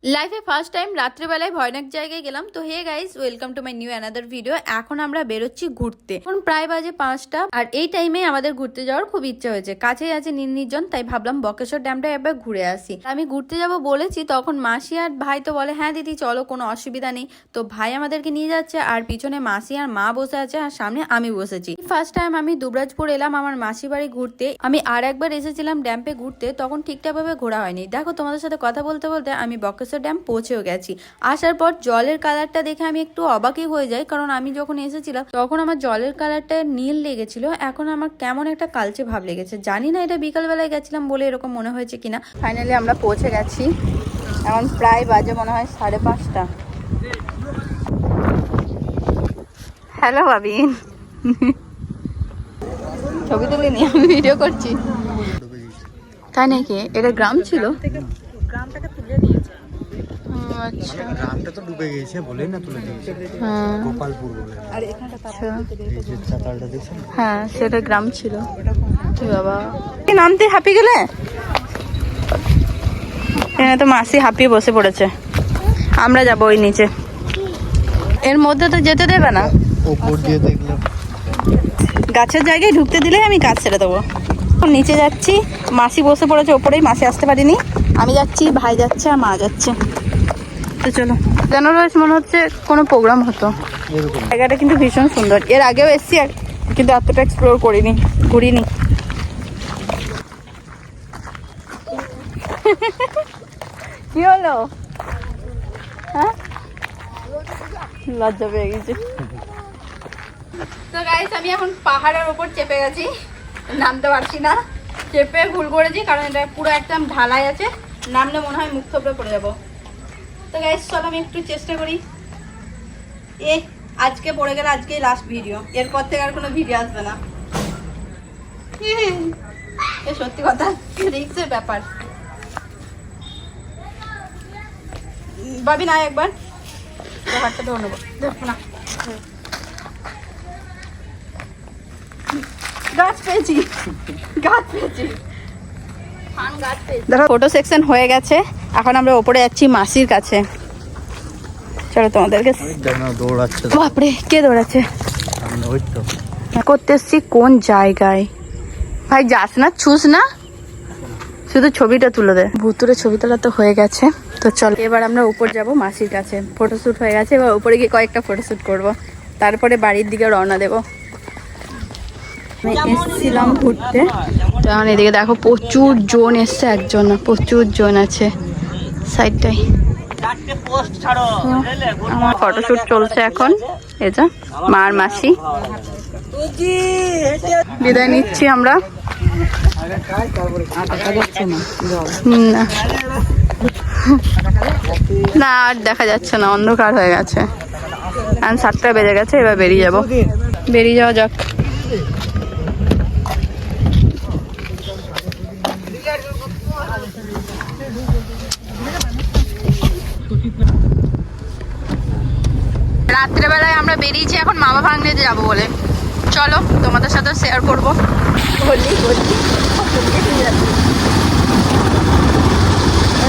লাইফে first time রাত্রেবেলায় ভয়ানক জায়গায় গেলাম। তো hey guys, welcome to my new another video. এখন আমরা বেরোচ্ছি ঘুরতে। এখন প্রায় বাজে 5টা, আর এই টাইমে আমাদের ঘুরতে যাওয়ার খুব ইচ্ছা হয়েছে। কাছেই আছে নির্জন, তাই ভাবলাম বকেশ্বর ড্যামটা একবার ঘুরে আসি। আমি ঘুরতে যাব বলেছি, তখন মাসি আর ভাই তো বলে হ্যাঁ দিদি চলো, কোনো অসুবিধা নেই। তো ভাই আমাদেরকে নিয়ে যাচ্ছে, আর পিছনে মাসি আর মা বসে আছে, আর সামনে আমি বসেছি। ফার্স্ট টাইম আমি দুবরাজপুর এলাম আমার মাসি বাড়ি ঘুরতে। আমি আর একবার এসেছিলাম ড্যাম্পে ঘুরতে, তখন ঠিকঠাক ভাবে ঘোরা হয়নি। দেখো তোমাদের সাথে কথা বলতে বলতে আমি বকেশ্বর ড্যাম পৌঁছেও গেছি। আসার পর জলের কালারটা দেখে আমি একটু অবাকই হয়ে যাই, কারণ আমি যখন এসেছিলাম তখন আমার জলের কালারটা নীল লেগেছিল, এখন আমার কেমন একটা কালচে ভাব লেগেছে। জানি না এটা বিকালবেলায় গেছিলাম বলে এরকম মনে হয়েছে কিনা। ফাইনালি আমরা পৌঁছে গেছি। এখন প্রায় বাজে মনে হয় 5:30। হ্যালো বাবিন, ছবি তুলে নিয়ে আমি ভিডিও করছি। তাই নাকি? এটা গ্রাম ছিল? গ্রামটাকে তুলে দিয়েছে। আচ্ছা, গ্রামটা তো ডুবে গেছে বলেই না তুলে দিয়েছে। গোপালপুর বলে। আর এখানটা এই যে চাতালটা দেখছেন? হ্যাঁ, সেটা গ্রাম ছিল। বাবা, কি নামতে হাঁপিয়ে গেলে? এখানে তো মাসি হাঁপিয়ে বসে পড়েছে। আমরা যাবো ওই নিচে। এর মধ্যে তো যেতে দেবে না। উপর দিয়ে দেখলাম গাছের জায়গায় ঢুকতে দিলে আমি কাজ ছেড়ে দেবো। নিচে যাচ্ছি, মাসি বসে পড়েছে ওপরেই, মাসি আসতে পারিনি। আমি যাচ্ছি, ভাই যাচ্ছে, আর মা যাচ্ছে। তো চলো। যেন রয়েছে মনে হচ্ছে কোনো প্রোগ্রাম হতো। জায়গাটা কিন্তু ভীষণ সুন্দর। এর আগেও এসছি, কিন্তু এতটা এক্সপ্লোর করিনি, ঘুরিনি। কি হলো? হ্যাঁ, লজ্জা পেয়ে গেছি। তো গাইস, আমি এখন পাহাড়ের উপর চেপে গেছি, নামতে পারছি না। চেপে ভুল করেছি, কারণ এটা পুরো একদম ঢালাই আছে, নামলে মনে হয় মুখ থবড়ে পড়ে যাবো। তো গাইস চল আমি একটু চেষ্টা করি। আজকে পড়ে গেলে আজকেই লাস্ট ভিডিও, এরপর থেকে আর কোনো ভিডিও আসবে না। এ সত্যি কথা, রিস্কের ব্যাপার। ভাবি না একবার হাতটা ধরে নেবো, দেখো না। গাছ পেয়েছি, গাছ পেয়েছি, দেখো ফটো সেকশন হয়ে গেছে। এখন আমরা ওপরে যাচ্ছি মাসির কাছে। চলো তোমাদেরকে। দৌড়াচ্ছে। বাপরে, কে দৌড়াচ্ছে? ওই তো করতে এসছি কোন জায়গায়? ভাই যাস না, ছুস না, শুধু ছবিটা তুলে দে। ভুতুরে ছবি তোলা তো হয়ে গেছে। তো চল এবার আমরা উপর যাব মাসির কাছে। ফটোশ্যুট হয়ে গেছে, এবার উপরে গিয়ে কয়েকটা ফটোশ্যুট করব, তারপরে বাড়ির দিকে রওনা দেব। আমি এসেছিলাম ঘুরতে, তো এখন এদিকে দেখো প্রচুর জন এসছে, একজন না প্রচুর জন আছে সাইডটাই। আমার ফটোশ্যুট চলছে এখন। এই যে মা আর মাসি, বিদায় নিচ্ছি আমরা। না আর দেখা যাচ্ছে না, অন্ধকার হয়ে গেছে। 7টা বেজে গেছে, এবার বেরিয়ে যাব। বেরিয়ে যাওয়া যাক। রাত্রেবেলায় আমরা বেরিয়েছি এখন মামা ভাগ্নেতে যাবো বলে। চলো তোমাদের সাথে শেয়ার করবো।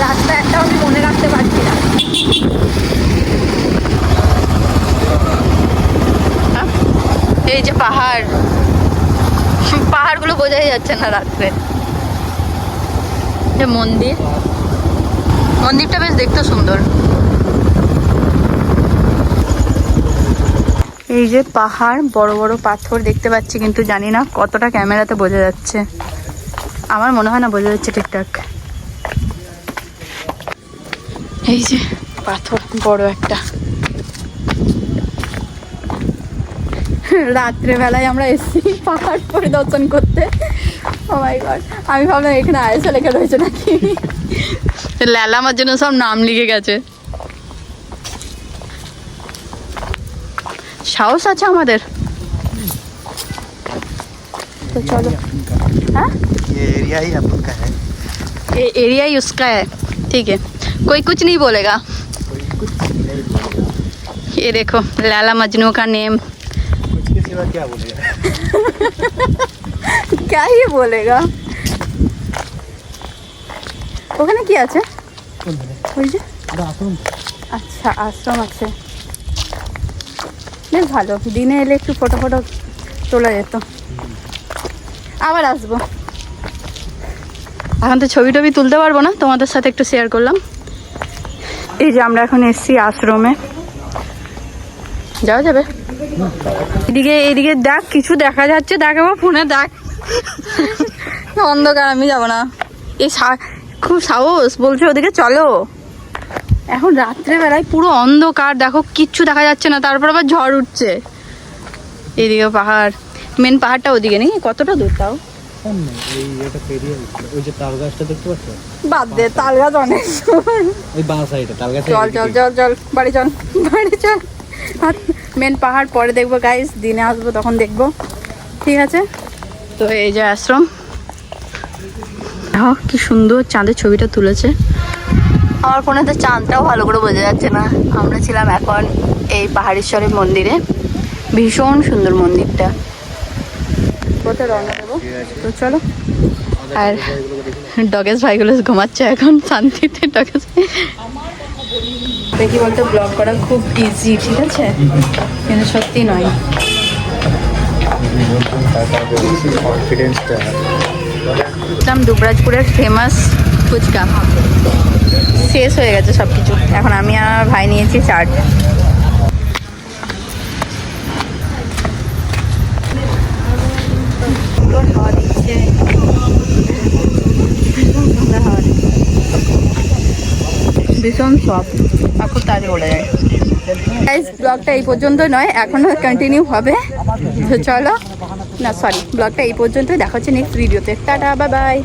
রাস্তা একটা আমি মনে রাখতে পারছি না। এই যে পাহাড়, পাহাড়গুলো বোঝাই যাচ্ছে না রাত্রে। যে মন্দির, মন্দিরটা বেশ দেখতে সুন্দর। এই যে পাহাড়, বড় বড় পাথর দেখতে পাচ্ছি, কিন্তু জানি না কতটা ক্যামেরাতে বোঝা যাচ্ছে। আমার মনে হয় না বোঝা যাচ্ছে ঠিকঠাক। এই যে পাথর বড় একটা। রাত্রেবেলায় আমরা এসেছি পাহাড় পরিদর্শন করতে। ও মাই গড, আমি ভাবলাম এখানে আয়েসা লেখা রয়েছে নাকি। ল্যালা আমার জন্য সব নাম লিখে গেছে। সাহস আছে আমাদের। तो चलो। हाँ, ये एरिया ही अपन का है। ये एरिया ही उसका है, ठीक है, कोई कुछ नहीं बोलेगा। ये देखो लैला मजनू का नेम। कुछ के सिवा क्या बोलेगा? क्या ही बोलेगा। ওখানে কি আছে? ওই যে এটা আসুন। আচ্ছা আশ্রম আছে, বেশ ভালো। দিনে এলে একটু ফটো ফটো তোলা যেত। আবার আসবো। এখন তো ছবি টবি তুলতে পারবো না, তোমাদের সাথে একটু শেয়ার করলাম। এই যে আমরা এখন এসছি আশ্রমে, যাওয়া যাবে? এদিকে দেখ, কিছু দেখা যাচ্ছে, দেখাবো ফোনে দেখ। অন্ধকার, আমি যাবো না। এই খুব সাহস বলছে ওদিকে চলো। এখন রাত্রেবেলায় পুরো অন্ধকার, দেখো কিচ্ছু দেখা যাচ্ছে না, তারপর আবার ঝড় উঠছে। এদিকে পাহাড়, মেন পাহাড়টা ওদিকে নেই, কতটা দূর তাও? এই এটা পেরিয়ে ওই যে তাল গাছটা দেখতে পাচ্ছ? বাদ দে, তাল গাছ অনেক। ওই বাঁ সাইডে তাল গাছ। চল চল চল চল, বাড়ি চল, বাড়ি চল। মেন পাহাড় পরে দেখবো গাইস, দিনে আসবো তখন দেখবো, ঠিক আছে? তো এই যে আশ্রম, দেখো কি সুন্দর চাঁদের ছবিটা তুলেছে। আমার ফোনে তো চাঁদটাও ভালো করে বোঝা যাচ্ছে না। আমরা ছিলাম এখন এই পাহাড়েশ্বরের মন্দিরে, ভীষণ সুন্দর মন্দিরটা। কোথায় রওনা দেবো? তো চলো। আর ডগেশ ভাইগুলো ঘুমাচ্ছে এখন শান্তিতে। ডগেশ দেখি বলতে ব্লগ করা খুব ইজি, ঠিক আছে, কিন্তু সত্যি নয়। দুবরাজপুরের ফেমাস ফুচকা শেষ হয়ে গেছে সব কিছু। এখন আমি আর ভাই নিয়েছি চাট। হাওয়া দিচ্ছে, ভীষণ সব, খুব তাড়াতাড়ি উড়ে যায়। ব্লগটা এই পর্যন্ত নয়, এখনো কন্টিনিউ হবে। তো চলো, না সরি, ব্লগটা এই পর্যন্তই, দেখা হচ্ছে নেক্সট ভিডিওতে। Tata, bye bye.